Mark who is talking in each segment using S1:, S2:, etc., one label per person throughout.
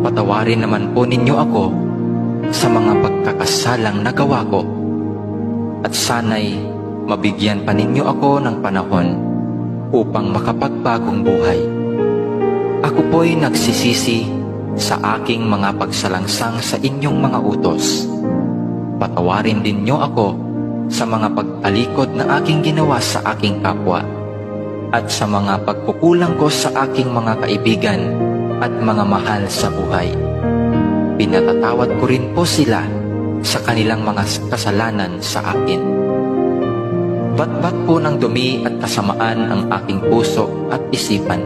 S1: Patawarin naman po ninyo ako sa mga pagkakasalang nagawa ko, at sana'y mabigyan pa ninyo ako ng panahon upang makapagbagong buhay. Ako po'y nagsisisi sa aking mga pagsalangsang sa inyong mga utos. Patawarin din niyo ako sa mga pagtalikod na aking ginawa sa aking kapwa, at sa mga pagkukulang ko sa aking mga kaibigan at mga mahal sa buhay. Pinatatawad ko rin po sila sa kanilang mga kasalanan sa akin. Batbat po ng dumi at kasamaan ang aking puso at isipan.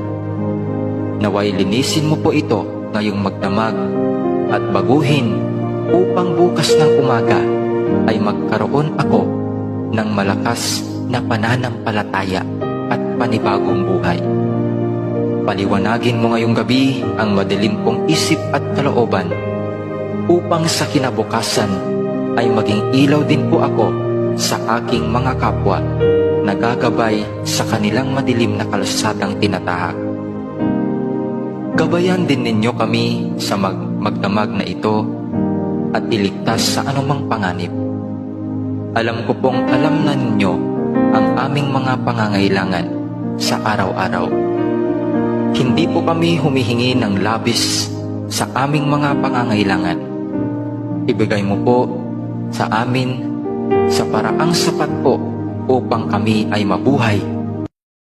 S1: Naway linisin mo po ito ngayong magdamag at baguhin upang bukas ng umaga ay magkaroon ako ng malakas na pananampalataya at panibagong buhay. Paliwanagin mo ngayong gabi ang madilim kong isip at kalooban upang sa kinabukasan ay maging ilaw din po ako sa aking mga kapwa na gagabay sa kanilang madilim na kalsadang tinatahak. Gabayan din ninyo kami sa magdamag na ito at iligtas sa anumang panganib. Alam ko pong alam na ninyo ang aming mga pangangailangan sa araw-araw. Hindi po kami humihingi ng labis sa aming mga pangangailangan. Ibigay mo po sa amin sa paraang sapat po upang kami ay mabuhay